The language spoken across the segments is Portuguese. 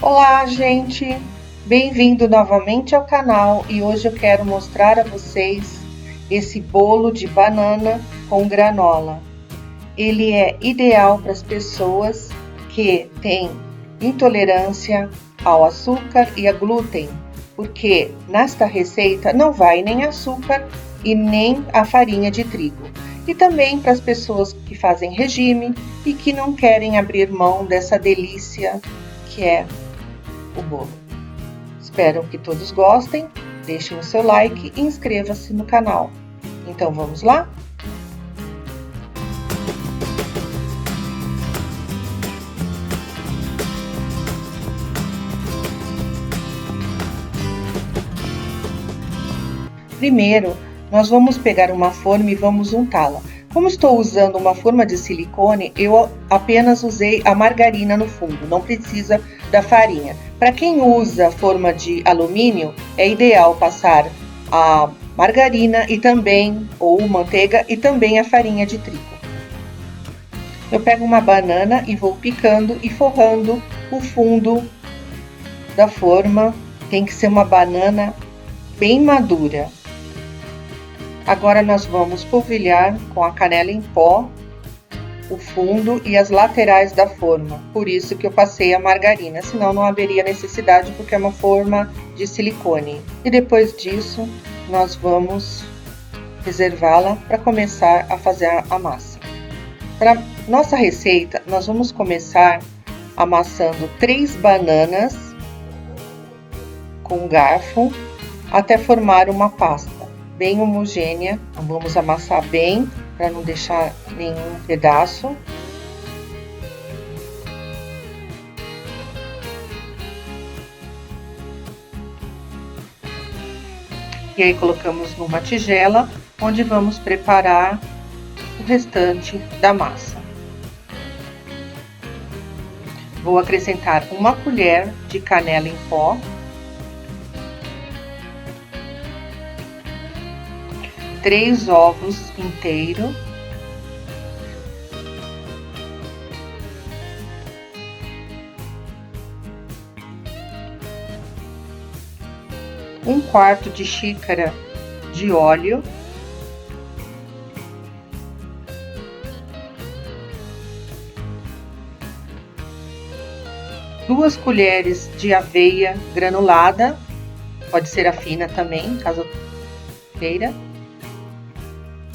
Olá, gente! Bem-vindo novamente ao canal e hoje eu quero mostrar a vocês esse bolo de banana com granola. Ele é ideal para as pessoas que têm intolerância ao açúcar e a glúten, porque nesta receita não vai nem açúcar e nem a farinha de trigo. E também para as pessoas que fazem regime e que não querem abrir mão dessa delícia que é o bolo. Espero que todos gostem, deixem o seu like e inscreva-se no canal. Então vamos lá? Primeiro, nós vamos pegar uma forma e vamos untá-la. Como estou usando uma forma de silicone, eu apenas usei a margarina no fundo, não precisa da farinha. Para quem usa forma de alumínio, é ideal passar a margarina e também, ou manteiga, e também a farinha de trigo. Eu pego uma banana e vou picando e forrando o fundo da forma. Tem que ser uma banana bem madura. Agora nós vamos polvilhar com a canela em pó o fundo e as laterais da forma, por isso que eu passei a margarina, senão não haveria necessidade porque é uma forma de silicone. E depois disso nós vamos reservá-la para começar a fazer a massa. Para nossa receita, nós vamos começar amassando 3 bananas com um garfo até formar uma pasta bem homogênea. Vamos amassar bem para não deixar nenhum pedaço. E aí colocamos numa tigela, onde vamos preparar o restante da massa. Vou acrescentar 1 colher de canela em pó, 3 ovos inteiros, um quarto de xícara de óleo, duas colheres de aveia granulada, pode ser a fina também, caso queira.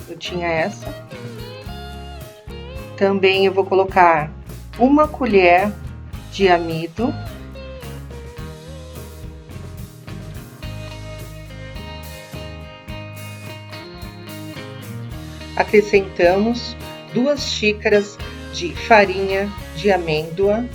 Eu tinha essa. Também eu vou colocar 1 colher de amido, acrescentamos 2 xícaras de farinha de amêndoa,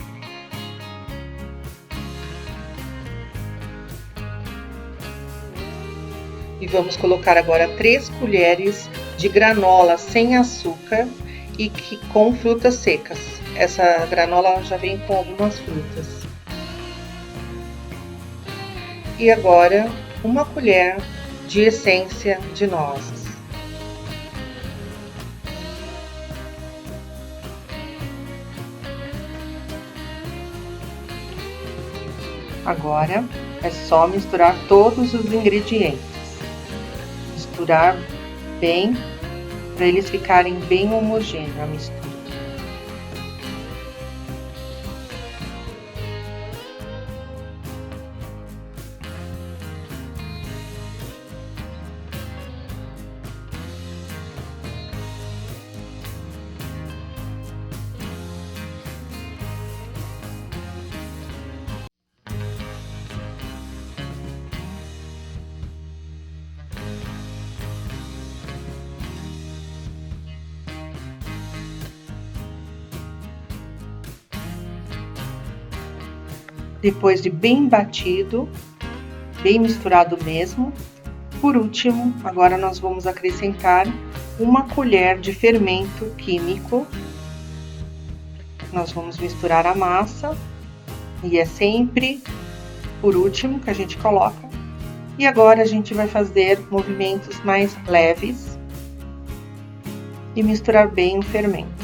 e vamos colocar agora 3 colheres de granola sem açúcar e com frutas secas. Essa granola já vem com algumas frutas. E agora 1 colher de essência de nozes. Agora é só misturar todos os ingredientes. Misturar bem, para eles ficarem bem homogêneos a mistura. Depois de bem batido, bem misturado mesmo, por último, agora nós vamos acrescentar 1 colher de fermento químico. Nós vamos misturar a massa e é sempre por último que a gente coloca. E agora a gente vai fazer movimentos mais leves e misturar bem o fermento.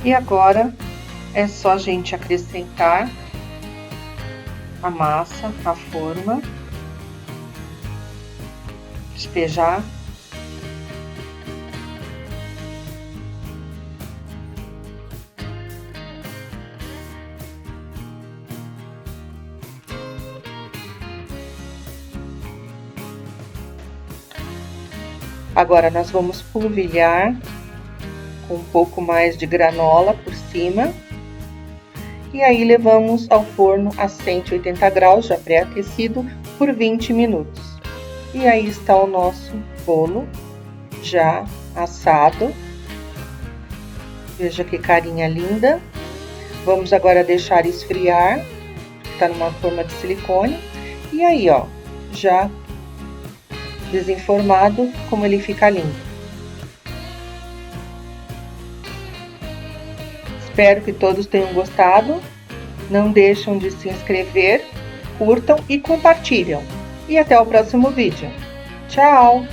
E agora é só a gente acrescentar a massa à forma, despejar. Agora nós vamos polvilhar com um pouco mais de granola por cima. E aí levamos ao forno a 180 graus, já pré-aquecido, por 20 minutos. E aí está o nosso bolo já assado. Veja que carinha linda. Vamos agora deixar esfriar, tá numa forma de silicone. E aí, ó, já desenformado, como ele fica lindo. Espero que todos tenham gostado. Não deixam de se inscrever, curtam e compartilham. E até o próximo vídeo. Tchau!